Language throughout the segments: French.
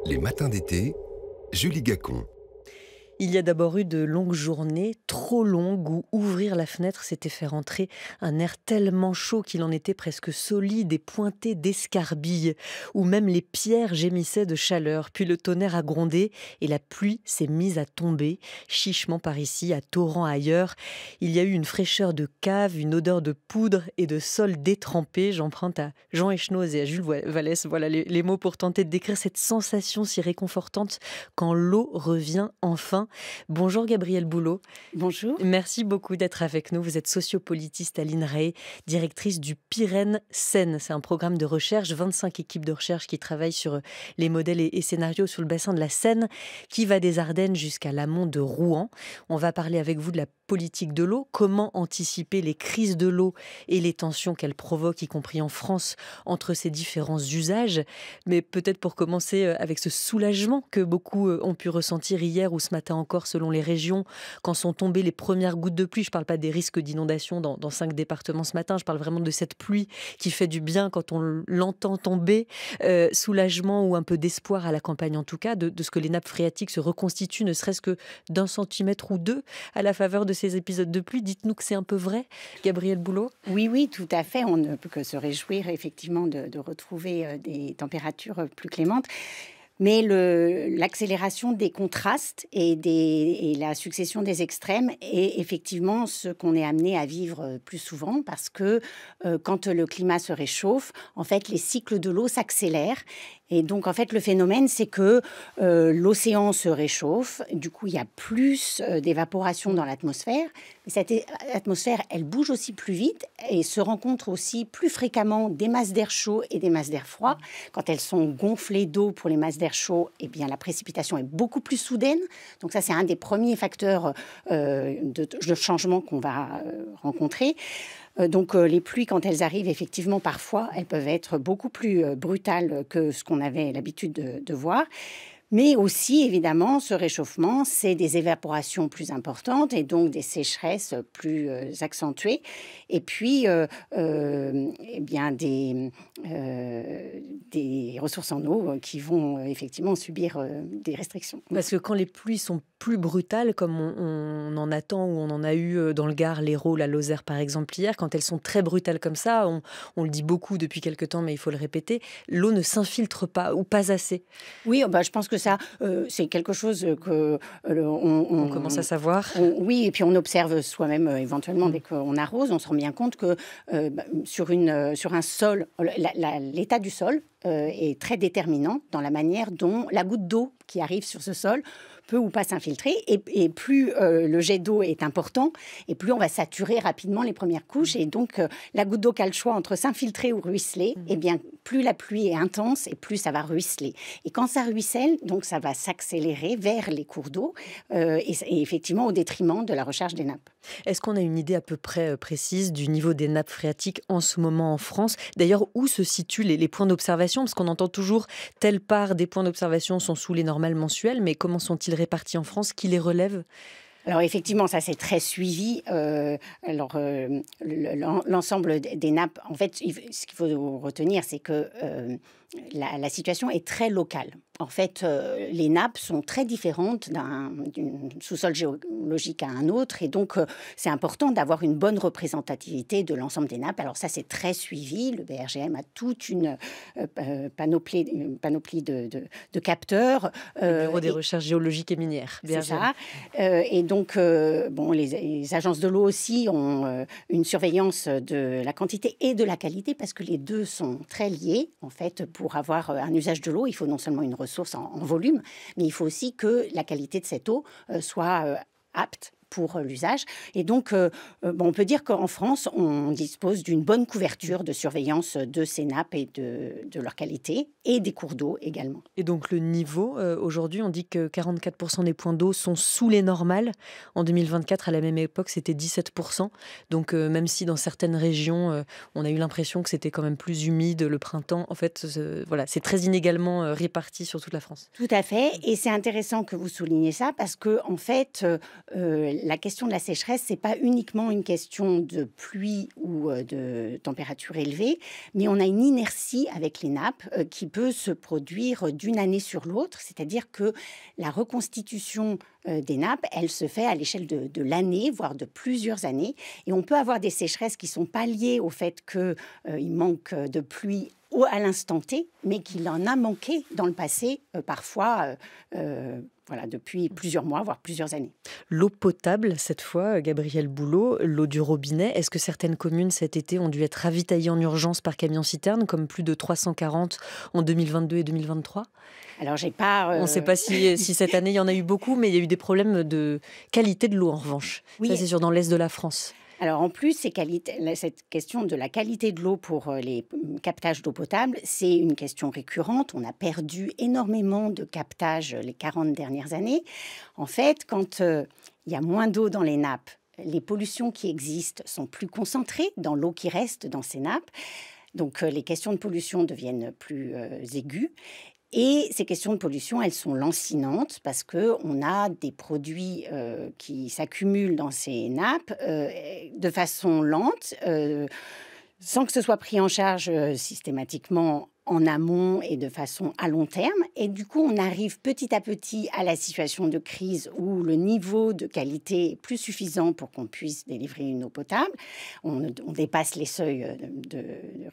Les matins d'été, Julie Gacon. Il y a d'abord eu de longues journées, trop longues, où ouvrir la fenêtre s'était fait rentrer un air tellement chaud qu'il en était presque solide et pointé d'escarbilles, où même les pierres gémissaient de chaleur. Puis le tonnerre a grondé et la pluie s'est mise à tomber, chichement par ici, à torrent ailleurs. Il y a eu une fraîcheur de cave, une odeur de poudre et de sol détrempé. J'emprunte à Jean Echenoz et à Jules Vallès, voilà les mots pour tenter de décrire cette sensation si réconfortante quand l'eau revient enfin. Bonjour Gabrielle Boulot. Bonjour. Merci beaucoup d'être avec nous. Vous êtes sociopolitiste à l'INRAE, directrice du Pyrène-Seine. C'est un programme de recherche, 25 équipes de recherche qui travaillent sur les modèles et scénarios sur le bassin de la Seine, qui va des Ardennes jusqu'à l'amont de Rouen. On va parler avec vous de la politique de l'eau, comment anticiper les crises de l'eau et les tensions qu'elle provoque, y compris en France, entre ces différents usages. Mais peut-être pour commencer avec ce soulagement que beaucoup ont pu ressentir hier ou ce matin encore, selon les régions, quand sont tombées les premières gouttes de pluie. Je ne parle pas des risques d'inondation dans 5 départements ce matin, je parle vraiment de cette pluie qui fait du bien quand on l'entend tomber. Soulagement ou un peu d'espoir à la campagne en tout cas, de ce que les nappes phréatiques se reconstituent, ne serait-ce que d'un centimètre ou deux à la faveur de ces épisodes de pluie. Dites-nous que c'est un peu vrai, Gabrielle Boulot. Oui, tout à fait. On ne peut que se réjouir effectivement de retrouver des températures plus clémentes. Mais l'accélération des contrastes et la succession des extrêmes est effectivement ce qu'on est amené à vivre plus souvent parce que quand le climat se réchauffe, en fait, les cycles de l'eau s'accélèrent. Et donc, en fait, le phénomène, c'est que l'océan se réchauffe. Du coup, il y a plus d'évaporation dans l'atmosphère. Mais cette atmosphère, elle bouge aussi plus vite et se rencontre aussi plus fréquemment des masses d'air chaud et des masses d'air froid. Quand elles sont gonflées d'eau pour les masses d'air chaud, eh bien, la précipitation est beaucoup plus soudaine. Donc ça, c'est un des premiers facteurs de changement qu'on va rencontrer. Donc les pluies, quand elles arrivent, effectivement, parfois, elles peuvent être beaucoup plus brutales que ce qu'on avait l'habitude de voir. Mais aussi, évidemment, ce réchauffement, c'est des évaporations plus importantes et donc des sécheresses plus accentuées. Et puis, eh bien, des ressources en eau qui vont effectivement subir des restrictions. Parce que quand les pluies sont plus brutales, comme on en attend ou on en a eu dans le Gard, l'Hérault, la Lozère par exemple hier, quand elles sont très brutales comme ça, on le dit beaucoup depuis quelque temps, mais il faut le répéter, l'eau ne s'infiltre pas ou pas assez. Oui, je pense que ça, c'est quelque chose que On commence à savoir. Oui, et puis on observe soi-même éventuellement dès qu'on arrose, on se rend bien compte que sur un sol, l'état du sol est très déterminant dans la manière dont la goutte d'eau qui arrive sur ce sol peut ou pas s'infiltrer. Et plus le jet d'eau est important, et plus on va saturer rapidement les premières couches. Et donc, la goutte d'eau qui a le choix entre s'infiltrer ou ruisseler, eh bien, plus la pluie est intense et plus ça va ruisseler. Et quand ça ruisselle, donc ça va s'accélérer vers les cours d'eau et effectivement au détriment de la recharge des nappes. Est-ce qu'on a une idée à peu près précise du niveau des nappes phréatiques en ce moment en France? D'ailleurs, où se situent les points d'observation? Parce qu'on entend toujours telle part des points d'observation sont sous les normales mensuelles, mais comment sont-ils répartis en France? Qui les relève? Alors effectivement, ça c'est très suivi. L'ensemble des nappes, en fait, ce qu'il faut retenir, c'est que la situation est très locale. En fait, les nappes sont très différentes d'un sous-sol géologique à un autre. Et donc, c'est important d'avoir une bonne représentativité de l'ensemble des nappes. Alors ça, c'est très suivi. Le BRGM a toute une panoplie de capteurs. Le Bureau des recherches géologiques et minières, C'est BRGM. ça. Et donc, les agences de l'eau aussi ont une surveillance de la quantité et de la qualité parce que les deux sont très liés. En fait, pour avoir un usage de l'eau, il faut non seulement une ressource en volume, mais il faut aussi que la qualité de cette eau soit apte pour l'usage. Et donc, on peut dire qu'en France, on dispose d'une bonne couverture de surveillance de ces nappes et de leur qualité, et des cours d'eau également. Et donc le niveau, aujourd'hui, on dit que 44% des points d'eau sont sous les normales. En 2024, à la même époque, c'était 17%. Donc même si dans certaines régions, on a eu l'impression que c'était quand même plus humide le printemps, en fait, voilà, c'est très inégalement réparti sur toute la France. Tout à fait. Et c'est intéressant que vous souligniez ça parce que, en fait, la question de la sécheresse, c'est pas uniquement une question de pluie ou de température élevée, mais on a une inertie avec les nappes qui peut se produire d'une année sur l'autre, c'est-à-dire que la reconstitution des nappes, elle se fait à l'échelle de l'année, voire de plusieurs années, et on peut avoir des sécheresses qui sont pas liées au fait qu'il manque de pluie à l'instant T, mais qu'il en a manqué dans le passé, parfois voilà, depuis plusieurs mois, voire plusieurs années. L'eau potable, cette fois, Gabriel Boulot, l'eau du robinet, est-ce que certaines communes cet été ont dû être ravitaillées en urgence par camion-citerne, comme plus de 340 en 2022 et 2023 ? Alors, j'ai pas... On ne sait pas si cette année, il y en a eu beaucoup, mais il y a eu des problèmes de qualité de l'eau, en revanche. Oui. Ça, c'est sûr, dans l'est de la France. Alors en plus, cette question de la qualité de l'eau pour les captages d'eau potable, c'est une question récurrente. On a perdu énormément de captages les 40 dernières années. En fait, quand il y a moins d'eau dans les nappes, les pollutions qui existent sont plus concentrées dans l'eau qui reste dans ces nappes. Donc les questions de pollution deviennent plus aiguës. Et ces questions de pollution, elles sont lancinantes parce qu'on a des produits qui s'accumulent dans ces nappes de façon lente, sans que ce soit pris en charge systématiquement en amont et de façon à long terme. Et du coup, on arrive petit à petit à la situation de crise où le niveau de qualité est plus suffisant pour qu'on puisse délivrer une eau potable. On dépasse les seuils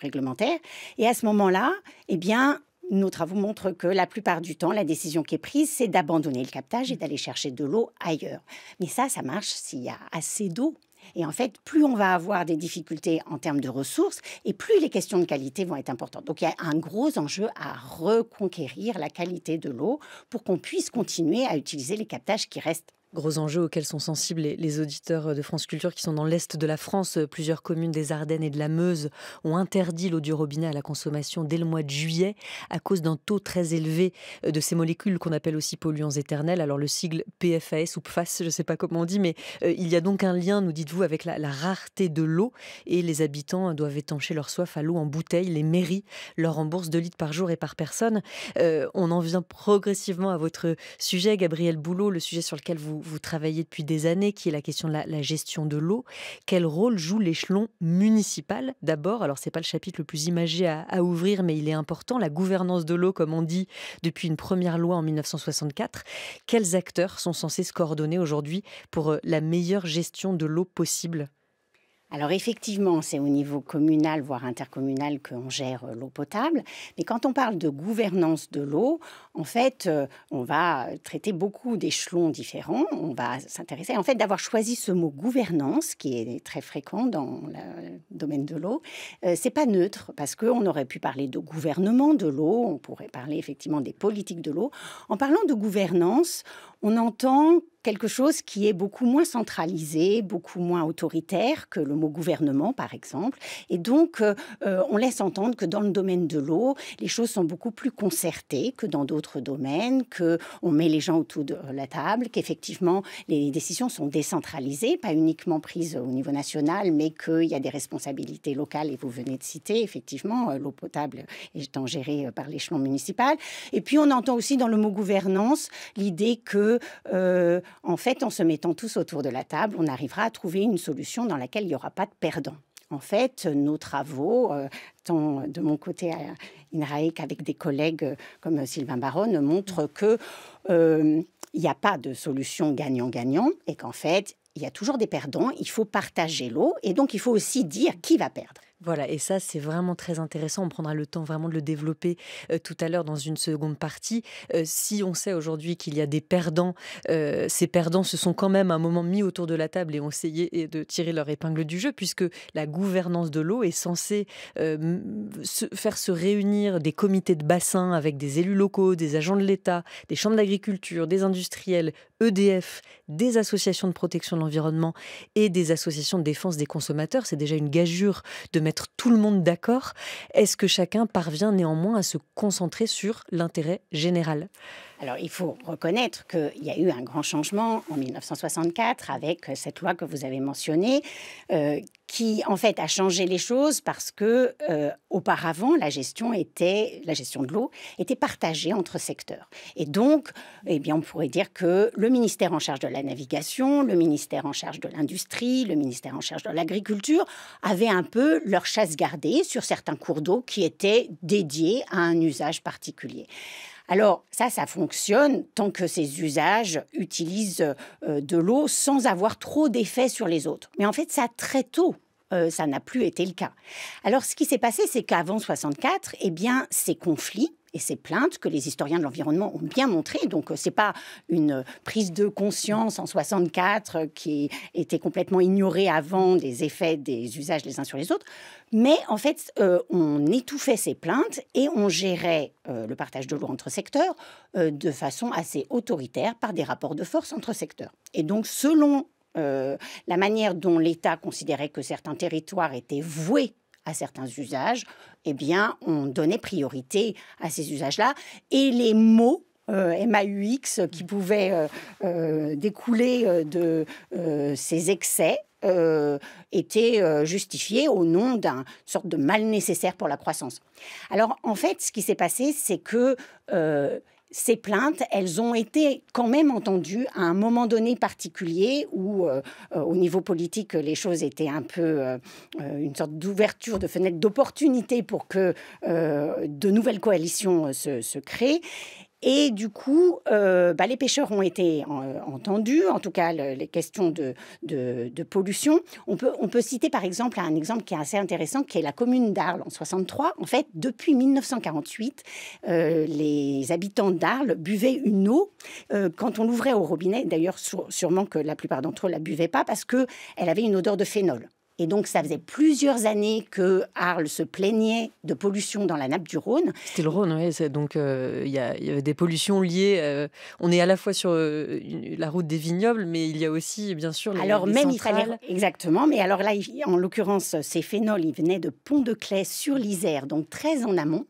réglementaires. Et à ce moment-là, eh bien, nos travaux montrent que la plupart du temps, la décision qui est prise, c'est d'abandonner le captage et d'aller chercher de l'eau ailleurs. Mais ça marche s'il y a assez d'eau. Et en fait, plus on va avoir des difficultés en termes de ressources, et plus les questions de qualité vont être importantes. Donc, il y a un gros enjeu à reconquérir la qualité de l'eau pour qu'on puisse continuer à utiliser les captages qui restent. Gros enjeux auxquels sont sensibles les auditeurs de France Culture qui sont dans l'est de la France. Plusieurs communes des Ardennes et de la Meuse ont interdit l'eau du robinet à la consommation dès le mois de juillet à cause d'un taux très élevé de ces molécules qu'on appelle aussi polluants éternels. Alors le sigle PFAS ou PFAS, je ne sais pas comment on dit, mais il y a donc un lien, nous dites-vous, avec la rareté de l'eau et les habitants doivent étancher leur soif à l'eau en bouteille. Les mairies leur remboursent 2 litres par jour et par personne. On en vient progressivement à votre sujet, Gabriel Boulot, le sujet sur lequel vous travaillez depuis des années, qui est la question de la gestion de l'eau. Quel rôle joue l'échelon municipal d'abord? Alors, ce n'est pas le chapitre le plus imagé à ouvrir, mais il est important. La gouvernance de l'eau, comme on dit, depuis une première loi en 1964. Quels acteurs sont censés se coordonner aujourd'hui pour la meilleure gestion de l'eau possible? Alors effectivement, c'est au niveau communal, voire intercommunal, qu'on gère l'eau potable. Mais quand on parle de gouvernance de l'eau, en fait, on va traiter beaucoup d'échelons différents. On va s'intéresser, en fait, d'avoir choisi ce mot gouvernance, qui est très fréquent dans le domaine de l'eau. C'est pas neutre, parce qu'on aurait pu parler de gouvernement de l'eau, on pourrait parler effectivement des politiques de l'eau. En parlant de gouvernance, on entend quelque chose qui est beaucoup moins centralisé, beaucoup moins autoritaire que le mot gouvernement, par exemple. Et donc, on laisse entendre que dans le domaine de l'eau, les choses sont beaucoup plus concertées que dans d'autres domaines, qu'on met les gens autour de la table, qu'effectivement, les décisions sont décentralisées, pas uniquement prises au niveau national, mais qu'il y a des responsabilités locales. Et vous venez de citer, effectivement, l'eau potable étant gérée par l'échelon municipal. Et puis, on entend aussi dans le mot gouvernance l'idée que en fait, en se mettant tous autour de la table, on arrivera à trouver une solution dans laquelle il n'y aura pas de perdants. En fait, nos travaux, tant de mon côté à INRAE qu'avec des collègues comme Sylvain Baronne, montrent qu'il n'y a pas de solution gagnant-gagnant et qu'en fait, il y a toujours des perdants. Il faut partager l'eau et donc il faut aussi dire qui va perdre. Voilà, et ça, c'est vraiment très intéressant. On prendra le temps vraiment de le développer tout à l'heure dans une seconde partie. Si on sait aujourd'hui qu'il y a des perdants, ces perdants se sont quand même à un moment mis autour de la table et ont essayé de tirer leur épingle du jeu, puisque la gouvernance de l'eau est censée faire se réunir des comités de bassin avec des élus locaux, des agents de l'État, des chambres d'agriculture, des industriels, EDF, des associations de protection de l'environnement et des associations de défense des consommateurs. C'est déjà une gageure de mettre tout le monde d'accord. Est-ce que chacun parvient néanmoins à se concentrer sur l'intérêt général ? Alors, il faut reconnaître qu'il y a eu un grand changement en 1964 avec cette loi que vous avez mentionnée, qui, en fait, a changé les choses parce que, auparavant, la gestion de l'eau était partagée entre secteurs. Et donc, eh bien, on pourrait dire que le ministère en charge de la navigation, le ministère en charge de l'industrie, le ministère en charge de l'agriculture avaient un peu leur chasse gardée sur certains cours d'eau qui étaient dédiés à un usage particulier. Alors ça fonctionne tant que ces usages utilisent de l'eau sans avoir trop d'effet sur les autres. Mais en fait, ça très tôt, ça n'a plus été le cas. Alors ce qui s'est passé, c'est qu'avant 64, eh bien, ces conflits et ces plaintes que les historiens de l'environnement ont bien montrées, donc c'est pas une prise de conscience en 64 qui était complètement ignorée avant des effets des usages les uns sur les autres, mais en fait on étouffait ces plaintes et on gérait le partage de l'eau entre secteurs de façon assez autoritaire par des rapports de force entre secteurs. Et donc selon la manière dont l'État considérait que certains territoires étaient voués à certains usages, eh bien, on donnait priorité à ces usages-là. Et les mots MAUX qui pouvaient découler de ces excès étaient justifiés au nom d'une sorte de mal nécessaire pour la croissance. Alors, en fait, ce qui s'est passé, c'est que ces plaintes, elles ont été quand même entendues à un moment donné particulier où, au niveau politique, les choses étaient un peu une sorte d'ouverture de fenêtre d'opportunité pour que de nouvelles coalitions se créent. Et du coup, les pêcheurs ont été entendus, en tout cas les questions de pollution. On peut citer par exemple un exemple qui est assez intéressant, qui est la commune d'Arles en 63. En fait, depuis 1948, les habitants d'Arles buvaient une eau quand on l'ouvrait au robinet. D'ailleurs, sûrement que la plupart d'entre eux ne la buvaient pas parce qu'elle avait une odeur de phénol. Et donc, ça faisait plusieurs années que Arles se plaignait de pollution dans la nappe du Rhône. C'était le Rhône, oui. Donc, il y avait des pollutions liées. On est à la fois sur la route des vignobles, mais il y a aussi, bien sûr, les alors, même centrales. il fallait... Exactement. Mais alors là, en l'occurrence, ces phénols, ils venaient de Pont-de-Claix sur l'Isère, donc très en amont.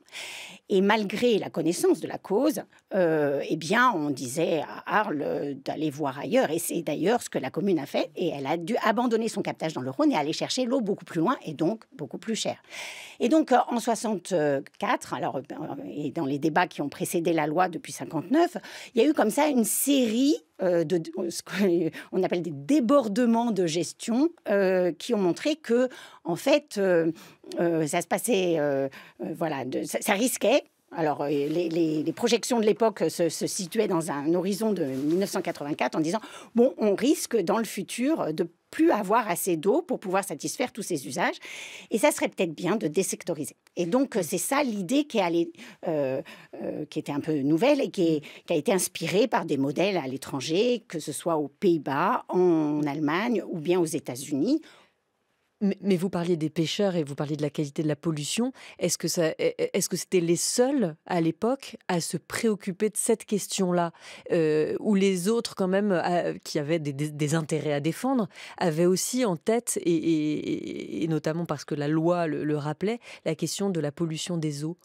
Et malgré la connaissance de la cause, eh bien, on disait à Arles d'aller voir ailleurs. Et c'est d'ailleurs ce que la commune a fait. Et elle a dû abandonner son captage dans le Rhône et aller chercher l'eau beaucoup plus loin et donc beaucoup plus chère. Et donc, en 64, alors, et dans les débats qui ont précédé la loi depuis 59, il y a eu comme ça une série de ce qu'on appelle des débordements de gestion qui ont montré que, en fait, ça se passait, ça risquait. Alors, les projections de l'époque se situaient dans un horizon de 1984 en disant, bon, on risque dans le futur de plus avoir assez d'eau pour pouvoir satisfaire tous ces usages. Et ça serait peut-être bien de désectoriser. Et donc, c'est ça l'idée qui était un peu nouvelle et qui a été inspirée par des modèles à l'étranger, que ce soit aux Pays-Bas, en Allemagne ou bien aux États-Unis. Mais vous parliez des pêcheurs et vous parliez de la qualité de la pollution. Est-ce que c'était les seuls à l'époque à se préoccuper de cette question-là, ou les autres quand même qui avaient des intérêts à défendre avaient aussi en tête, et notamment parce que la loi le rappelait, la question de la pollution des eaux?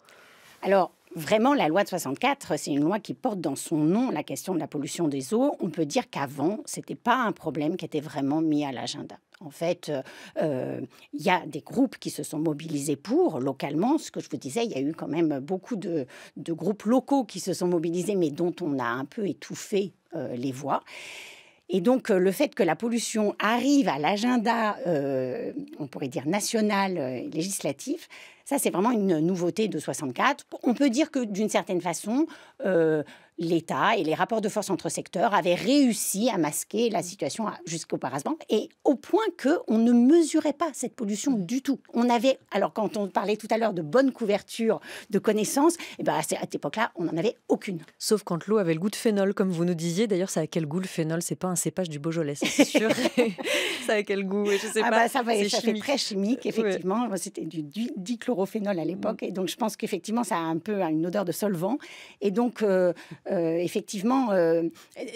Alors, vraiment, la loi de 64, c'est une loi qui porte dans son nom la question de la pollution des eaux. On peut dire qu'avant, ce n'était pas un problème qui était vraiment mis à l'agenda. En fait, il y a des groupes qui se sont mobilisés localement. Ce que je vous disais, il y a eu quand même beaucoup de groupes locaux qui se sont mobilisés, mais dont on a un peu étouffé les voix. Et donc, le fait que la pollution arrive à l'agenda, on pourrait dire national, législatif, ça, c'est vraiment une nouveauté de 64. On peut dire que, d'une certaine façon, l'État et les rapports de force entre secteurs avaient réussi à masquer la situation jusqu'auparavant, et au point qu'on ne mesurait pas cette pollution du tout. On avait, alors quand on parlait tout à l'heure de bonne couverture de connaissances, et ben à cette époque-là, on n'en avait aucune. Sauf quand l'eau avait le goût de phénol, comme vous nous disiez. D'ailleurs, ça a quel goût le phénol? C'est pas un cépage du Beaujolais, c'est sûr. Ça a quel goût? Je sais pas. Ça fait très chimique, effectivement. Ouais. C'était du dichlorophénol à l'époque, et donc je pense qu'effectivement, ça a un peu une odeur de solvant. Et donc, effectivement,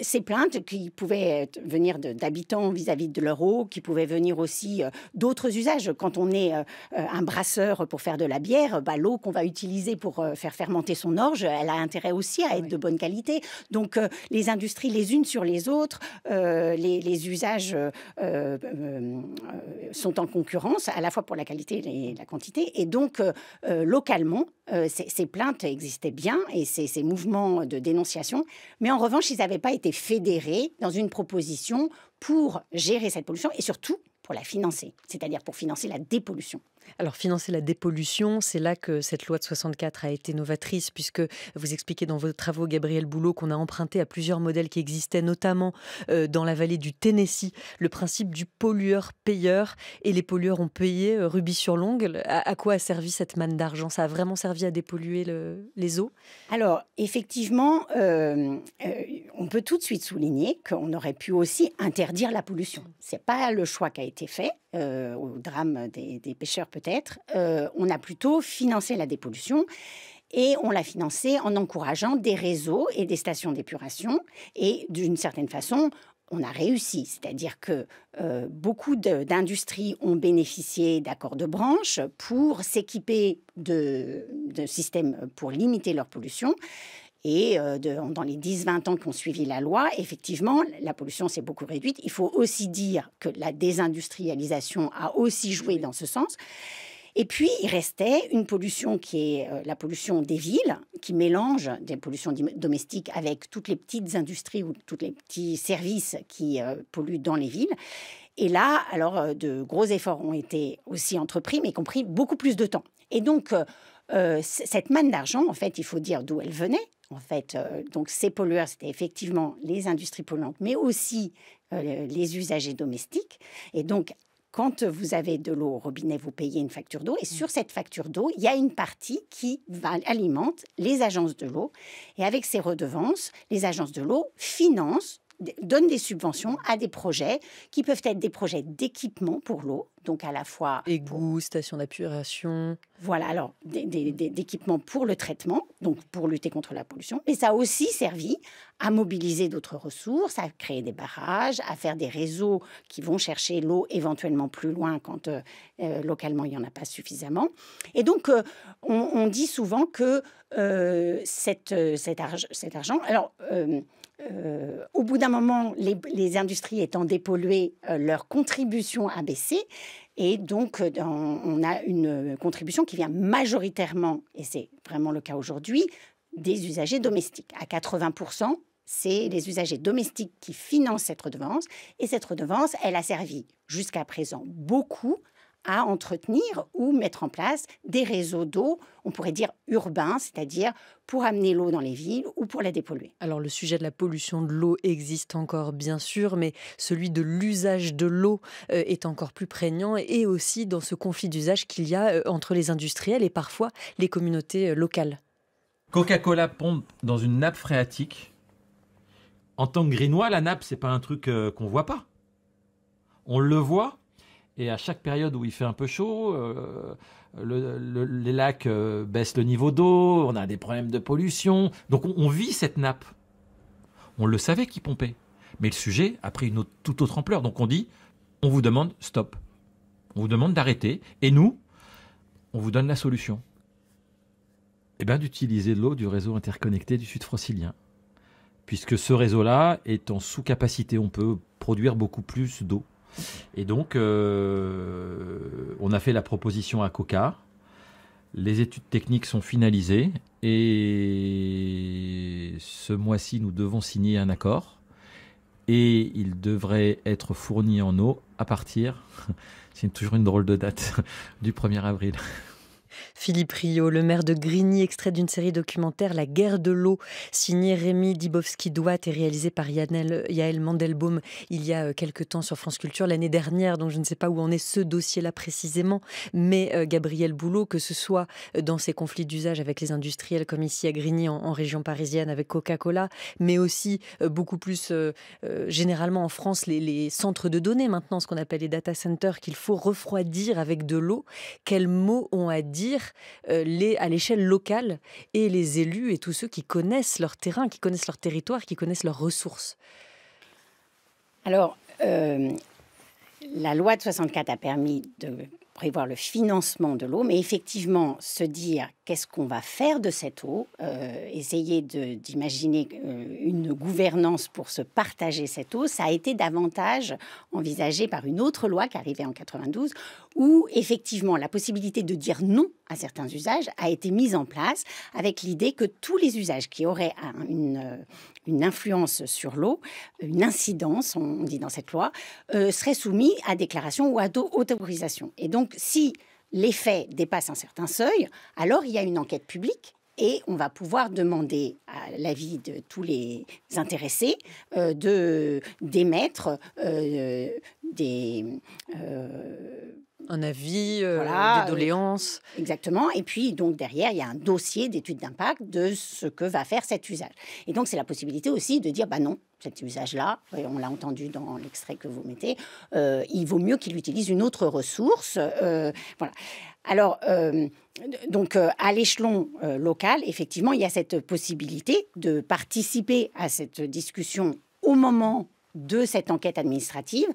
ces plaintes qui pouvaient venir d'habitants vis-à-vis de leur eau, qui pouvaient venir aussi d'autres usages. Quand on est un brasseur pour faire de la bière, l'eau qu'on va utiliser pour faire fermenter son orge, elle a intérêt aussi à être de bonne qualité. Donc, les industries les unes sur les autres, les usages sont en concurrence, à la fois pour la qualité et la quantité. Et donc, localement, ces plaintes existaient bien et ces mouvements de dénonciation. Mais en revanche, ils n'avaient pas été fédérés dans une proposition pour gérer cette pollution et surtout pour la financer, c'est-à-dire pour financer la dépollution. Alors, financer la dépollution, c'est là que cette loi de 64 a été novatrice, puisque vous expliquez dans vos travaux, Gabriel Boulot, qu'on a emprunté à plusieurs modèles qui existaient, notamment dans la vallée du Tennessee, le principe du pollueur-payeur. Et les pollueurs ont payé rubis sur l'ongle. À quoi a servi cette manne d'argent? Ça a vraiment servi à dépolluer les eaux? Alors, effectivement, on peut tout de suite souligner qu'on aurait pu aussi interdire la pollution. Ce n'est pas le choix qui a été fait, au drame des pêcheurs peut-être. On a plutôt financé la dépollution et on l'a financé en encourageant des réseaux et des stations d'épuration. Et d'une certaine façon, on a réussi. C'est-à-dire que beaucoup d'industries ont bénéficié d'accords de branche pour s'équiper de systèmes pour limiter leur pollution. Et dans les 10-20 ans qui ont suivi la loi, effectivement, la pollution s'est beaucoup réduite. Il faut aussi dire que la désindustrialisation a aussi joué dans ce sens. Et puis, il restait une pollution qui est la pollution des villes, qui mélange des pollutions domestiques avec toutes les petites industries ou tous les petits services qui polluent dans les villes. Et là, alors, de gros efforts ont été aussi entrepris, mais qui ont pris beaucoup plus de temps. Et donc, cette manne d'argent, en fait, il faut dire d'où elle venait. En fait, donc ces pollueurs, c'était effectivement les industries polluantes, mais aussi les usagers domestiques. Et donc, quand vous avez de l'eau au robinet, vous payez une facture d'eau. Et sur cette facture d'eau, il y a une partie qui alimente les agences de l'eau. Et avec ces redevances, les agences de l'eau donnent des subventions à des projets qui peuvent être des projets d'équipement pour l'eau, donc à la fois égouts, stations d'épuration. Voilà, alors d'équipements pour le traitement, donc pour lutter contre la pollution. Mais ça a aussi servi à mobiliser d'autres ressources, à créer des barrages, à faire des réseaux qui vont chercher l'eau éventuellement plus loin quand localement il n'y en a pas suffisamment. Et donc, on dit souvent que cet argent... Alors, au bout d'un moment, les industries étant dépolluées, leur contribution a baissé. Et donc, on a une contribution qui vient majoritairement, et c'est vraiment le cas aujourd'hui, des usagers domestiques. À 80%, c'est les usagers domestiques qui financent cette redevance. Et cette redevance, elle a servi jusqu'à présent beaucoup à entretenir ou mettre en place des réseaux d'eau, on pourrait dire urbains, c'est-à-dire pour amener l'eau dans les villes ou pour la dépolluer. Alors le sujet de la pollution de l'eau existe encore bien sûr, mais celui de l'usage de l'eau est encore plus prégnant et aussi dans ce conflit d'usage qu'il y a entre les industriels et parfois les communautés locales. Coca-Cola pompe dans une nappe phréatique. En tant que Grinois, la nappe, c'est pas un truc qu'on voit pas. On le voit. Et à chaque période où il fait un peu chaud, les lacs baissent le niveau d'eau, on a des problèmes de pollution. Donc on vit cette nappe. On le savait qu'il pompait. Mais le sujet a pris une toute autre ampleur. Donc on dit, on vous demande stop. On vous demande d'arrêter. Et nous, on vous donne la solution. Eh bien d'utiliser l'eau du réseau interconnecté du Sud francilien. Puisque ce réseau-là est en sous-capacité. On peut produire beaucoup plus d'eau. Et donc, on a fait la proposition à Coca. Les études techniques sont finalisées. Et ce mois-ci, nous devons signer un accord. Et il devrait être fourni en eau à partir, c'est toujours une drôle de date, du 1er avril. Philippe Rio, le maire de Grigny, extrait d'une série documentaire La guerre de l'eau, signé Rémi Dibowski-Douat et réalisé par Yael Mandelbaum il y a quelque temps sur France Culture l'année dernière. Donc je ne sais pas où en est ce dossier-là précisément, mais Gabriel Boulot, que ce soit dans ces conflits d'usage avec les industriels comme ici à Grigny en région parisienne avec Coca-Cola, mais aussi beaucoup plus généralement en France les centres de données maintenant, ce qu'on appelle les data centers qu'il faut refroidir avec de l'eau. Quels mots ont à dire dire à l'échelle locale et les élus et tous ceux qui connaissent leur terrain, qui connaissent leur territoire, qui connaissent leurs ressources? Alors, la loi de 64 a permis de prévoir le financement de l'eau, mais effectivement, se dire qu'est-ce qu'on va faire de cette eau, essayer d'imaginer une gouvernance pour se partager cette eau, ça a été davantage envisagé par une autre loi qui arrivait en 92, où effectivement la possibilité de dire non à certains usages a été mise en place avec l'idée que tous les usages qui auraient une influence sur l'eau, une incidence, on dit dans cette loi, seraient soumis à déclaration ou à autorisation. Et donc, si l'effet dépasse un certain seuil, alors il y a une enquête publique et on va pouvoir demander à l'avis de tous les intéressés d'émettre un avis, voilà, des doléances. Exactement. Et puis, donc, derrière, il y a un dossier d'étude d'impact de ce que va faire cet usage. Et donc, c'est la possibilité aussi de dire, bah non, cet usage-là, on l'a entendu dans l'extrait que vous mettez, il vaut mieux qu'il utilise une autre ressource. Voilà. Alors, donc, à l'échelon local, effectivement, il y a cette possibilité de participer à cette discussion au moment de cette enquête administrative.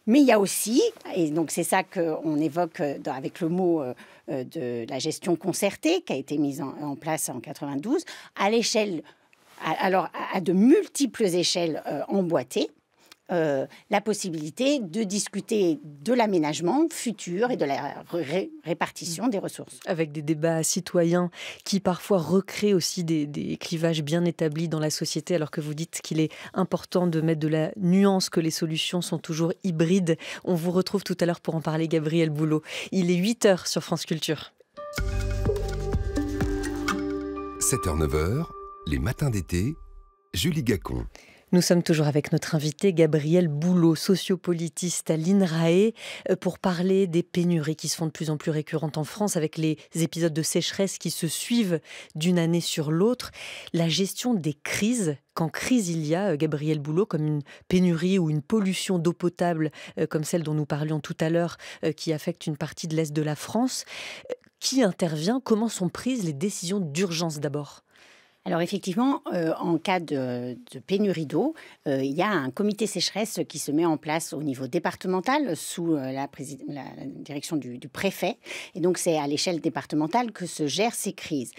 Mais il y a aussi, et donc c'est ça qu'on évoque avec le mot de la gestion concertée qui a été mise en place en 92, à l'échelle, alors à de multiples échelles emboîtées, la possibilité de discuter de l'aménagement futur et de la répartition des ressources. Avec des débats citoyens qui parfois recréent aussi des clivages bien établis dans la société, alors que vous dites qu'il est important de mettre de la nuance, que les solutions sont toujours hybrides. On vous retrouve tout à l'heure pour en parler, Gabriel Boulot. Il est 8h sur France Culture. 7h-9h, les matins d'été, Julie Gacon. Nous sommes toujours avec notre invité Gabriel Boulot, sociopolitiste à l'INRAE, pour parler des pénuries qui se font de plus en plus récurrentes en France avec les épisodes de sécheresse qui se suivent d'une année sur l'autre. La gestion des crises, quand crise il y a, Gabriel Boulot, comme une pénurie ou une pollution d'eau potable comme celle dont nous parlions tout à l'heure, qui affecte une partie de l'Est de la France. Qui intervient? Comment sont prises les décisions d'urgence d'abord? Alors effectivement, en cas de pénurie d'eau, il y a un comité sécheresse qui se met en place au niveau départemental sous la direction du préfet. Et donc c'est à l'échelle départementale que se gèrent ces crises.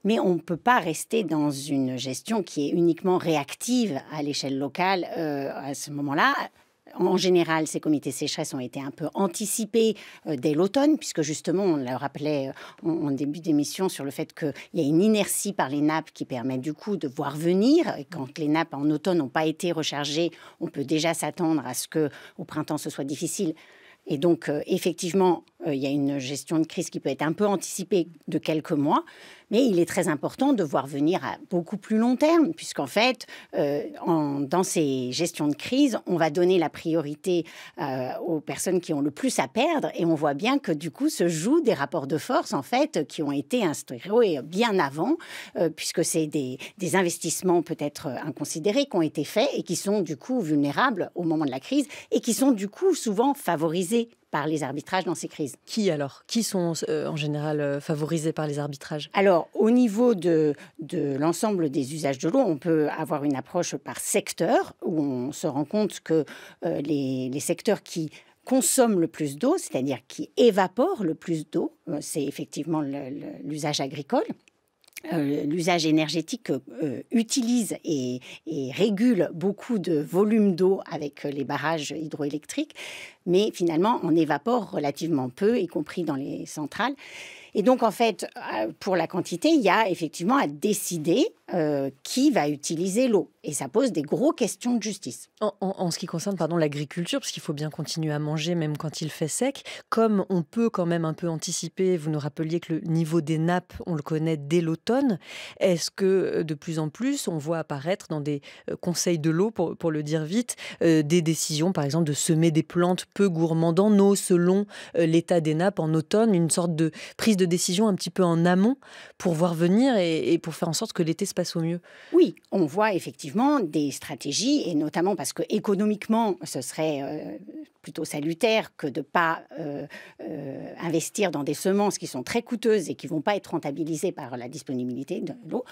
Mais on ne peut pas rester dans une gestion qui est uniquement réactive à l'échelle locale à ce moment-là. En général, ces comités sécheresse ont été un peu anticipés dès l'automne, puisque justement, on le rappelait en début d'émission sur le fait qu'il y a une inertie par les nappes qui permet du coup de voir venir. Et quand les nappes en automne n'ont pas été rechargées, on peut déjà s'attendre à ce qu'au printemps, ce soit difficile. Et donc, effectivement, il y a une gestion de crise qui peut être un peu anticipée de quelques mois, mais il est très important de voir venir à beaucoup plus long terme, puisqu'en fait, dans ces gestions de crise, on va donner la priorité aux personnes qui ont le plus à perdre, et on voit bien que du coup se jouent des rapports de force, en fait, qui ont été instaurés bien avant, puisque c'est des investissements peut-être inconsidérés qui ont été faits et qui sont du coup vulnérables au moment de la crise, et qui sont du coup souvent favorisés par les arbitrages dans ces crises. Qui alors? Qui sont en général favorisés par les arbitrages? Alors, au niveau de l'ensemble des usages de l'eau, on peut avoir une approche par secteur, où on se rend compte que les secteurs qui consomment le plus d'eau, c'est-à-dire qui évaporent le plus d'eau, c'est effectivement l'usage agricole. L'usage énergétique utilise et régule beaucoup de volume d'eau avec les barrages hydroélectriques, mais finalement, on évapore relativement peu, y compris dans les centrales. Et donc, en fait, pour la quantité, il y a effectivement à décider qui va utiliser l'eau. Et ça pose des grosses questions de justice. En ce qui concerne l'agriculture, parce qu'il faut bien continuer à manger même quand il fait sec, comme on peut quand même un peu anticiper, vous nous rappeliez que le niveau des nappes, on le connaît dès l'automne, est-ce que de plus en plus, on voit apparaître dans des conseils de l'eau, pour le dire vite, des décisions, par exemple, de semer des plantes peu gourmandes en eau selon l'état des nappes en automne, une sorte de prise de décision un petit peu en amont pour voir venir et pour faire en sorte que l'été se passe passe au mieux? Oui, on voit effectivement des stratégies, et notamment parce que économiquement, ce serait plutôt salutaire que de ne pas investir dans des semences qui sont très coûteuses et qui ne vont pas être rentabilisées par la disponibilité de l'eau.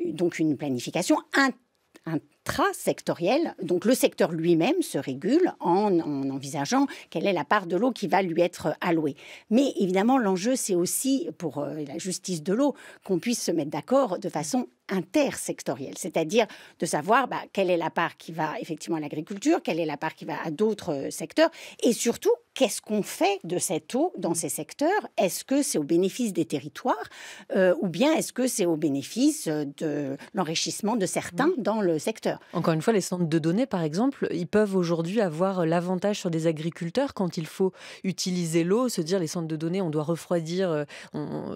Donc une planification intrasectorielle. Donc le secteur lui-même se régule en envisageant quelle est la part de l'eau qui va lui être allouée. Mais évidemment, l'enjeu, c'est aussi pour la justice de l'eau qu'on puisse se mettre d'accord de façon intersectorielle, c'est-à-dire de savoir quelle est la part qui va effectivement à l'agriculture, quelle est la part qui va à d'autres secteurs, et surtout, qu'est-ce qu'on fait de cette eau dans ces secteurs? Est-ce que c'est au bénéfice des territoires ou bien est-ce que c'est au bénéfice de l'enrichissement de certains dans le secteur? Encore une fois, les centres de données, par exemple, ils peuvent aujourd'hui avoir l'avantage sur des agriculteurs quand il faut utiliser l'eau, se dire les centres de données, on doit refroidir,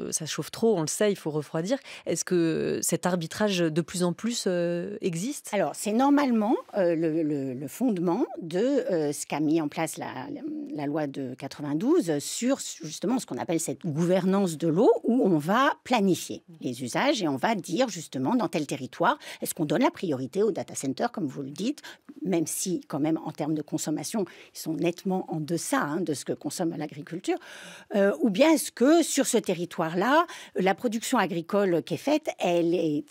ça chauffe trop, on le sait, il faut refroidir. Est-ce que cet arbitrage de plus en plus existe? Alors, c'est normalement le fondement de ce qu'a mis en place la loi de 92 sur justement ce qu'on appelle cette gouvernance de l'eau, où on va planifier les usages et on va dire justement dans tel territoire, est-ce qu'on donne la priorité aux data centers, comme vous le dites, même si quand même en termes de consommation, ils sont nettement en deçà de ce que consomme l'agriculture, ou bien est-ce que sur ce territoire-là, la production agricole qui est faite, elle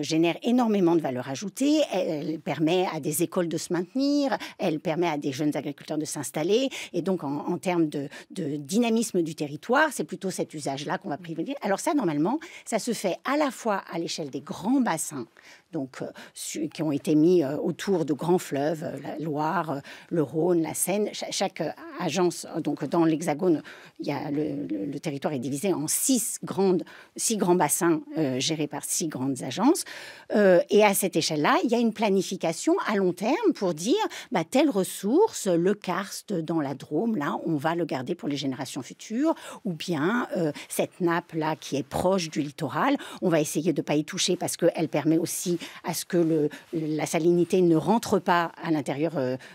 génère énormément de valeur ajoutée, elle permet à des écoles de se maintenir, elle permet à des jeunes agriculteurs de s'installer, et donc en termes de dynamisme du territoire, c'est plutôt cet usage-là qu'on va privilégier. Alors ça, normalement, ça se fait à la fois à l'échelle des grands bassins, donc qui ont été mis autour de grands fleuves, la Loire, le Rhône, la Seine. Chaque agence, donc dans l'Hexagone, il y a le territoire est divisé en 6 grands bassins gérés par 6 grandes agences. Et à cette échelle-là, il y a une planification à long terme pour dire telle ressource, le karst dans la Drôme, là, on va le garder pour les générations futures, ou bien cette nappe-là qui est proche du littoral, on va essayer de ne pas y toucher parce qu'elle permet aussi à ce que la salinité ne rentre pas à l'intérieur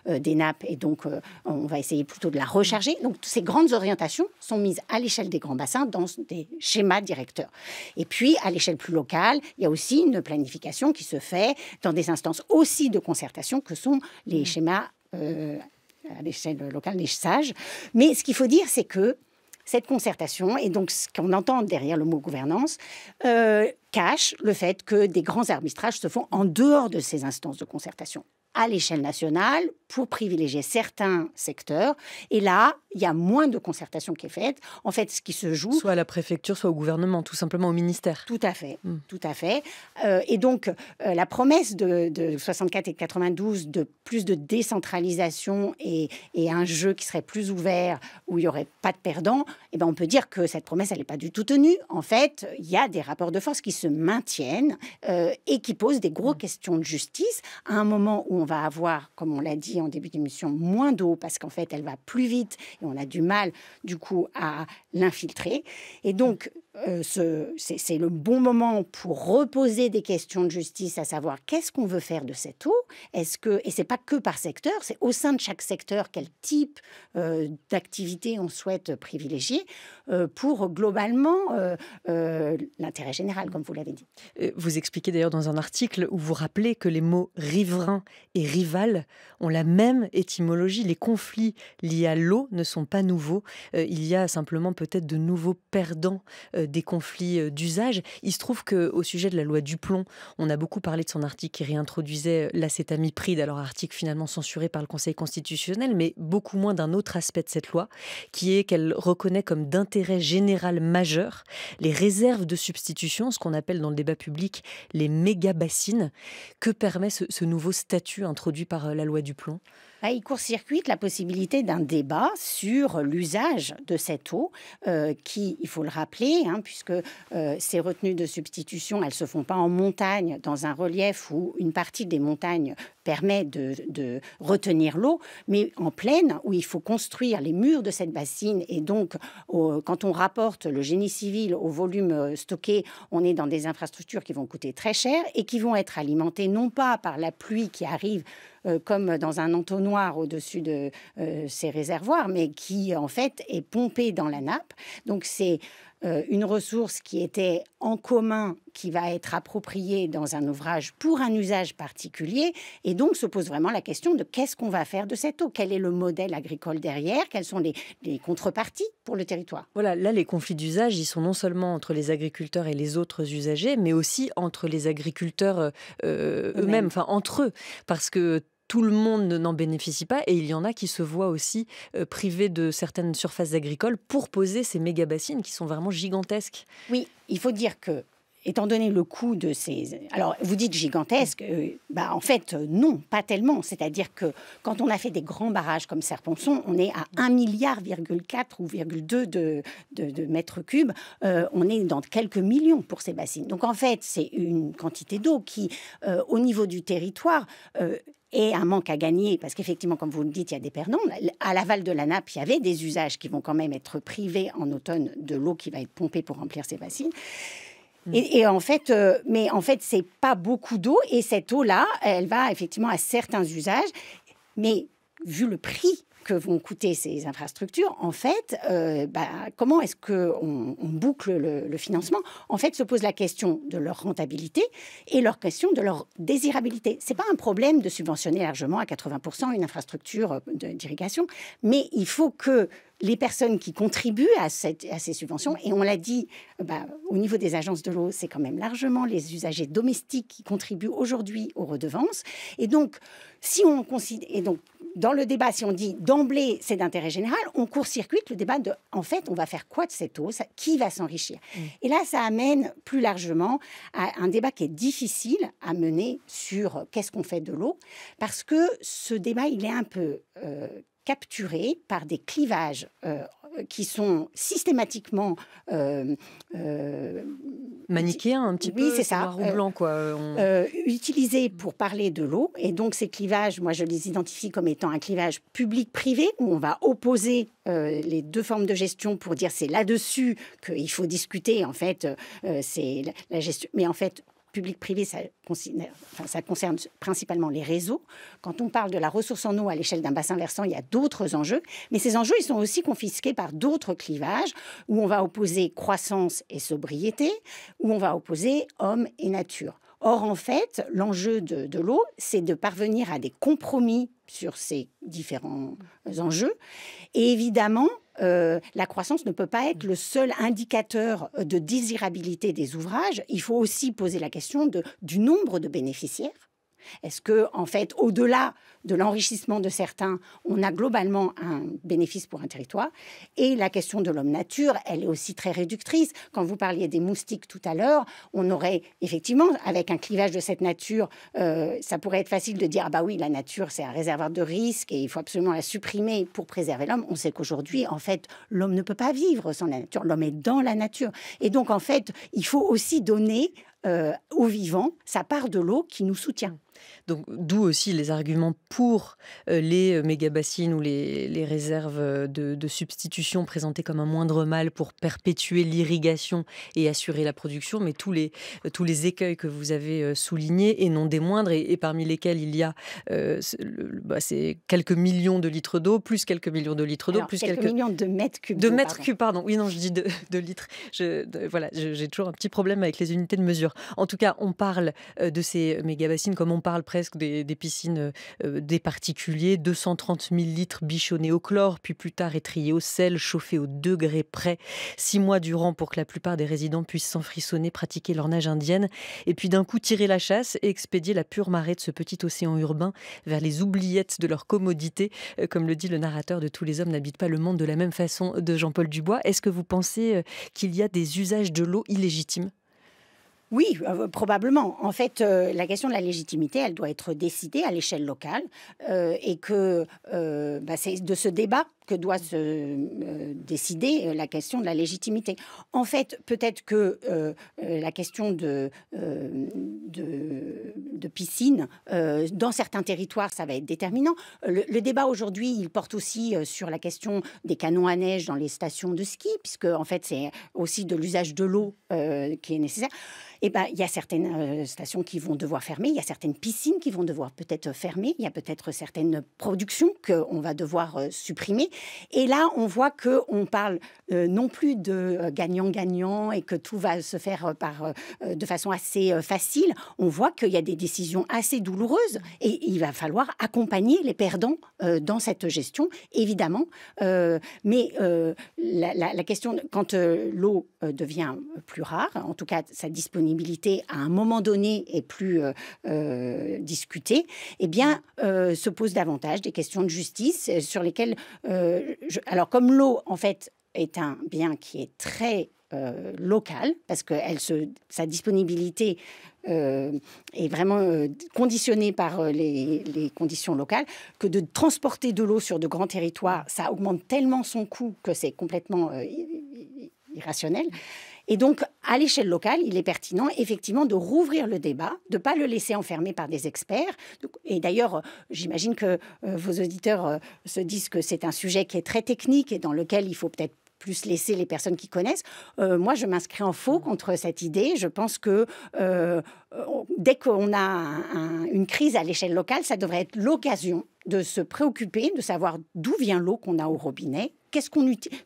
des nappes, et donc on va essayer plutôt de la recharger. Donc ces grandes orientations sont mises à l'échelle des grands bassins dans des schémas directeurs. Et puis à l'échelle plus locale, il y a aussi une planification qui se fait dans des instances aussi de concertation que sont les schémas à l'échelle locale, les sages. Mais ce qu'il faut dire, c'est que cette concertation, et donc ce qu'on entend derrière le mot gouvernance, cache le fait que des grands arbitrages se font en dehors de ces instances de concertation, à l'échelle nationale, pour privilégier certains secteurs. Et là, il y a moins de concertation qui est faite. En fait, ce qui se joue... Soit à la préfecture, soit au gouvernement, tout simplement au ministère. Tout à fait, tout à fait. Et donc, la promesse de 64 et 92 de plus de décentralisation et un jeu qui serait plus ouvert, où il n'y aurait pas de perdants, on peut dire que cette promesse, elle n'est pas du tout tenue. En fait, il y a des rapports de force qui se maintiennent et qui posent des grosses questions de justice à un moment où on va avoir, comme on l'a dit en début d'émission, moins d'eau parce qu'en fait, elle va plus vite et on a du mal, du coup, à l'infiltrer. Et donc, c'est le bon moment pour reposer des questions de justice, à savoir qu'est-ce qu'on veut faire de cette eau. Et c'est pas que par secteur, c'est au sein de chaque secteur quel type d'activité on souhaite privilégier pour globalement l'intérêt général, comme vous l'avez dit. Vous expliquez d'ailleurs dans un article où vous rappelez que les mots riverain et rival ont la même étymologie. Les conflits liés à l'eau ne sont pas nouveaux. Il y a simplement peut-être de nouveaux perdants des conflits d'usage. Il se trouve qu'au sujet de la loi Duplon, on a beaucoup parlé de son article qui réintroduisait l'acétamipride, alors article finalement censuré par le Conseil constitutionnel, mais beaucoup moins d'un autre aspect de cette loi, qui est qu'elle reconnaît comme d'intérêt général majeur les réserves de substitution, ce qu'on appelle dans le débat public les méga-bassines. Que permet ce nouveau statut introduit par la loi Duplon ? Il court-circuite la possibilité d'un débat sur l'usage de cette eau qui, il faut le rappeler, puisque ces retenues de substitution, elles ne se font pas en montagne, dans un relief où une partie des montagnes permet de retenir l'eau, mais en plaine, où il faut construire les murs de cette bassine. Et donc, quand on rapporte le génie civil au volume stocké, on est dans des infrastructures qui vont coûter très cher et qui vont être alimentées non pas par la pluie qui arrive comme dans un entonnoir au-dessus de ces réservoirs, mais qui, en fait, est pompée dans la nappe. Donc, c'est une ressource qui était en commun, qui va être appropriée dans un ouvrage pour un usage particulier. Et donc, se pose vraiment la question de qu'est-ce qu'on va faire de cette eau? Quel est le modèle agricole derrière? Quelles sont les contreparties pour le territoire? Voilà, là, les conflits d'usage, ils sont non seulement entre les agriculteurs et les autres usagers, mais aussi entre les agriculteurs eux-mêmes, enfin entre eux, parce que tout le monde n'en bénéficie pas et il y en a qui se voient aussi privés de certaines surfaces agricoles pour poser ces méga-bassines qui sont vraiment gigantesques. Oui, il faut dire que, étant donné le coût de ces... Alors, vous dites gigantesque, en fait, non, pas tellement. C'est-à-dire que quand on a fait des grands barrages comme Serre-Ponçon, on est à 1,4 milliard ou 1,2 de mètres cubes. On est dans quelques millions pour ces bassines. Donc, en fait, c'est une quantité d'eau qui, au niveau du territoire... et un manque à gagner, parce qu'effectivement, comme vous le dites, il y a des perdants. À l'aval de la nappe, il y avait des usages qui vont quand même être privés en automne de l'eau qui va être pompée pour remplir ces bassines. Et en fait, mais en fait, c'est pas beaucoup d'eau. Et cette eau-là, elle va effectivement à certains usages. Mais vu le prix que vont coûter ces infrastructures, en fait, comment est-ce qu'on boucle le financement? En fait, se pose la question de leur rentabilité et leur question de leur désirabilité. C'est pas un problème de subventionner largement à 80% une infrastructure d'irrigation, mais il faut que les personnes qui contribuent à ces subventions, et on l'a dit, au niveau des agences de l'eau, c'est quand même largement les usagers domestiques qui contribuent aujourd'hui aux redevances. Et donc, si on considère... Et donc, dans le débat, si on dit d'emblée c'est d'intérêt général, on court-circuite le débat de, en fait, on va faire quoi de cette eau? Qui va s'enrichir? Et là, ça amène plus largement à un débat qui est difficile à mener sur qu'est-ce qu'on fait de l'eau, parce que ce débat, il est un peu capturé par des clivages qui sont systématiquement manichéens un petit peu, oui, c'est ça, noir ou blanc, quoi. Utilisés pour parler de l'eau. Et donc ces clivages, moi je les identifie comme étant un clivage public-privé où on va opposer les deux formes de gestion pour dire c'est là-dessus qu'il faut discuter. En fait, c'est la gestion. Mais en fait, public-privé, ça concerne principalement les réseaux. Quand on parle de la ressource en eau à l'échelle d'un bassin versant, il y a d'autres enjeux. Mais ces enjeux, ils sont aussi confisqués par d'autres clivages où on va opposer croissance et sobriété, où on va opposer homme et nature. Or, en fait, l'enjeu de l'eau, c'est de parvenir à des compromis sur ces différents enjeux. Et évidemment, la croissance ne peut pas être le seul indicateur de désirabilité des ouvrages. Il faut aussi poser la question du nombre de bénéficiaires. Est-ce que, en fait, au-delà de l'enrichissement de certains, on a globalement un bénéfice pour un territoire? Et la question de l'homme-nature, elle est aussi très réductrice. Quand vous parliez des moustiques tout à l'heure, on aurait effectivement, avec un clivage de cette nature, ça pourrait être facile de dire ah bah oui, la nature, c'est un réservoir de risque et il faut absolument la supprimer pour préserver l'homme. On sait qu'aujourd'hui, en fait, l'homme ne peut pas vivre sans la nature. L'homme est dans la nature. Et donc, en fait, il faut aussi donner au vivant sa part de l'eau qui nous soutient. Donc, d'où aussi les arguments pour les méga-bassines ou les réserves de substitution présentées comme un moindre mal pour perpétuer l'irrigation et assurer la production, mais tous les écueils que vous avez soulignés et non des moindres, et parmi lesquels il y a c'est quelques millions de litres d'eau, plus quelques millions de litres d'eau, plus quelques millions de mètres cubes. De mètres cubes, pardon. Oui, non, je dis de litres. J'ai toujours un petit problème avec les unités de mesure. En tout cas, on parle de ces méga-bassines comme on parle presque des piscines des particuliers, 230 000 litres bichonnés au chlore, puis plus tard étriés au sel, chauffés au degré près, 6 mois durant pour que la plupart des résidents puissent s'enfrissonner, pratiquer leur nage indienne, et puis d'un coup tirer la chasse et expédier la pure marée de ce petit océan urbain vers les oubliettes de leur commodité. Comme le dit le narrateur de Tous les hommes n'habitent pas le monde de la même façon de Jean-Paul Dubois. Est-ce que vous pensez qu'il y a des usages de l'eau illégitimes ? Oui, probablement. En fait, la question de la légitimité, elle doit être décidée à l'échelle locale et que c'est de ce débat que doit se décider la question de la légitimité. En fait, peut-être que la question de piscine, dans certains territoires, ça va être déterminant. Le débat aujourd'hui, il porte aussi sur la question des canons à neige dans les stations de ski, puisque en fait, c'est aussi de l'usage de l'eau qui est nécessaire. Eh ben, il y a certaines stations qui vont devoir fermer, il y a certaines piscines qui vont devoir peut-être fermer, il y a peut-être certaines productions qu'on va devoir supprimer. Et là, on voit qu'on parle non plus de gagnant-gagnant et que tout va se faire de façon assez facile. On voit qu'il y a des décisions assez douloureuses et il va falloir accompagner les perdants dans cette gestion, évidemment. Mais la question, quand l'eau devient plus rare, en tout cas sa disponibilité à un moment donné est plus discutée, eh bien, se posent davantage des questions de justice sur lesquelles... alors, comme l'eau, en fait, est un bien qui est très local, parce que sa disponibilité est vraiment conditionnée par les conditions locales, que de transporter de l'eau sur de grands territoires, ça augmente tellement son coût que c'est complètement irrationnel. Et donc, à l'échelle locale, il est pertinent, effectivement, de rouvrir le débat, de ne pas le laisser enfermer par des experts. Et d'ailleurs, j'imagine que vos auditeurs se disent que c'est un sujet qui est très technique et dans lequel il faut peut-être plus laisser les personnes qui connaissent. Moi, je m'inscris en faux contre cette idée. Je pense que dès qu'on a une crise à l'échelle locale, ça devrait être l'occasion de se préoccuper, de savoir d'où vient l'eau qu'on a au robinet,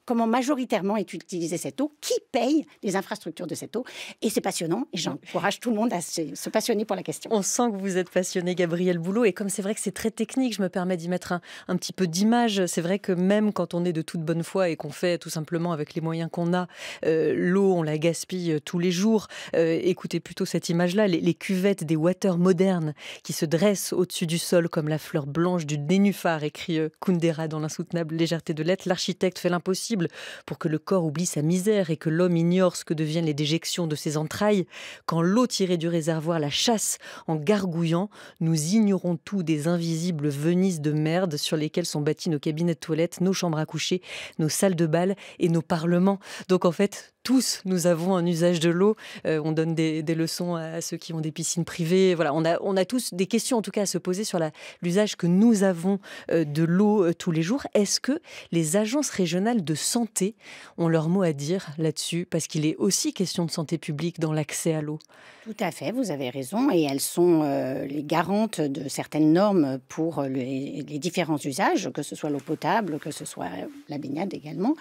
comment majoritairement est utilisée cette eau, qui paye les infrastructures de cette eau. Et c'est passionnant, et j'encourage tout le monde à se passionner pour la question. On sent que vous êtes passionné, Gabrielle Boulot, et comme c'est vrai que c'est très technique, je me permets d'y mettre un petit peu d'image. C'est vrai que même quand on est de toute bonne foi et qu'on fait tout simplement avec les moyens qu'on a, l'eau, on la gaspille tous les jours. Écoutez plutôt cette image-là, les cuvettes des water modernes qui se dressent au-dessus du sol comme la fleur blanche du nénuphar, écrit Kundera dans L'insoutenable légèreté de l'être. L'architecte fait l'impossible pour que le corps oublie sa misère et que l'homme ignore ce que deviennent les déjections de ses entrailles. Quand l'eau tirée du réservoir la chasse en gargouillant, nous ignorons tout des invisibles Venises de merde sur lesquelles sont bâtis nos cabinets de toilette, nos chambres à coucher, nos salles de bal et nos parlements. Donc en fait, tous, nous avons un usage de l'eau. On donne des leçons à ceux qui ont des piscines privées. Voilà, on a tous des questions en tout cas à se poser sur l'usage que nous avons de l'eau tous les jours. Est-ce que les agences régionales de santé ont leur mot à dire là-dessus? Parce qu'il est aussi question de santé publique dans l'accès à l'eau. Tout à fait, vous avez raison. Et elles sont les garantes de certaines normes pour les différents usages, que ce soit l'eau potable, que ce soit la baignade également.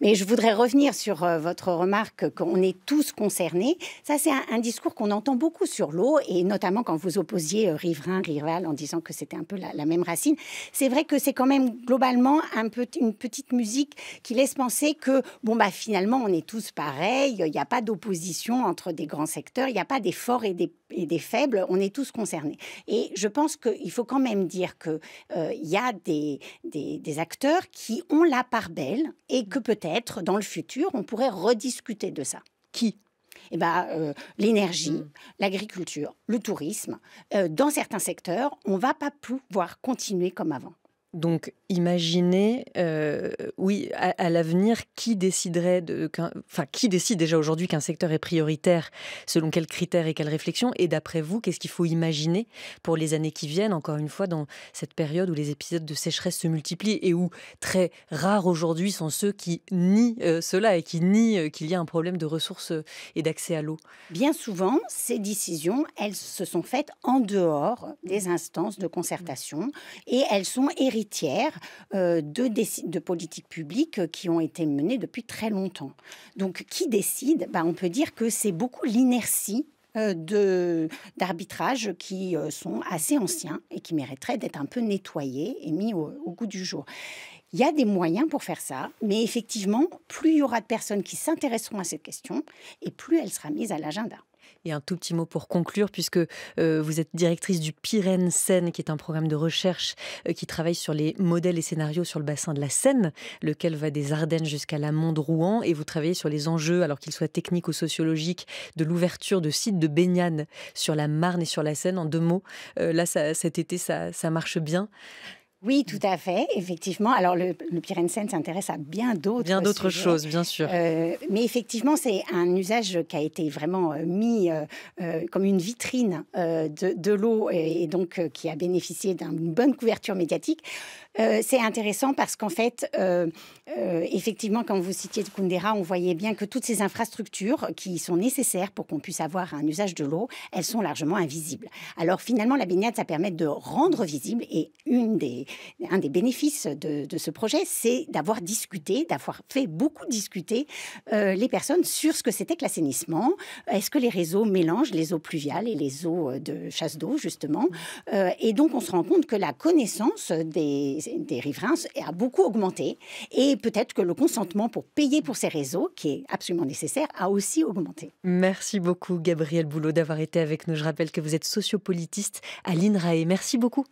Mais je voudrais revenir sur votre remarque qu'on est tous concernés. Ça, c'est un discours qu'on entend beaucoup sur l'eau, et notamment quand vous opposiez riverain, rival, en disant que c'était un peu la même racine. C'est vrai que c'est quand même globalement une petite musique qui laisse penser que, finalement, on est tous pareils, il n'y a pas d'opposition entre des grands secteurs, il n'y a pas des forts et des faibles, on est tous concernés. Et je pense qu'il faut quand même dire qu'il y a des acteurs qui ont la part belle et que peut-être, dans le futur, on pourrait rediscuter de ça. Qui ? L'énergie, l'agriculture, le tourisme. Dans certains secteurs, on ne va pas pouvoir continuer comme avant. Donc, imaginez, à l'avenir, qui déciderait qui décide déjà aujourd'hui qu'un secteur est prioritaire, selon quels critères et quelles réflexions? Et d'après vous, qu'est-ce qu'il faut imaginer pour les années qui viennent, encore une fois, dans cette période où les épisodes de sécheresse se multiplient et où très rares aujourd'hui sont ceux qui nient cela et qui nient qu'il y a un problème de ressources et d'accès à l'eau? Bien souvent, ces décisions, elles se sont faites en dehors des instances de concertation et elles sont héritières de politiques publiques qui ont été menées depuis très longtemps. Donc, qui décide? On peut dire que c'est beaucoup l'inertie d'arbitrages qui sont assez anciens et qui mériteraient d'être un peu nettoyés et mis au goût du jour. Il y a des moyens pour faire ça, mais effectivement, plus il y aura de personnes qui s'intéresseront à cette question et plus elle sera mise à l'agenda. Et un tout petit mot pour conclure, puisque vous êtes directrice du Pyrène Seine, qui est un programme de recherche qui travaille sur les modèles et scénarios sur le bassin de la Seine, lequel va des Ardennes jusqu'à l'amont de Rouen. Et vous travaillez sur les enjeux, alors qu'ils soient techniques ou sociologiques, de l'ouverture de sites de baignade sur la Marne et sur la Seine. En 2 mots, là, cet été, ça marche bien. Oui, tout à fait, effectivement. Alors, le Pyrénées Seine s'intéresse à bien d'autres sujets. choses, bien sûr. Mais effectivement, c'est un usage qui a été vraiment mis comme une vitrine de l'eau et donc qui a bénéficié d'une bonne couverture médiatique. C'est intéressant parce qu'en fait, effectivement, quand vous citiez Kundera, on voyait bien que toutes ces infrastructures qui sont nécessaires pour qu'on puisse avoir un usage de l'eau, elles sont largement invisibles. Alors finalement, la baignade, ça permet de rendre visible et un des bénéfices de ce projet, c'est d'avoir fait beaucoup discuter les personnes sur ce que c'était que l'assainissement. Est-ce que les réseaux mélangent les eaux pluviales et les eaux de chasse d'eau, justement? Et donc, on se rend compte que la connaissance des riverains a beaucoup augmenté. Et peut-être que le consentement pour payer pour ces réseaux, qui est absolument nécessaire, a aussi augmenté. Merci beaucoup, Gabrielle Boulot, d'avoir été avec nous. Je rappelle que vous êtes sociopolitiste à l'INRAE. Merci beaucoup.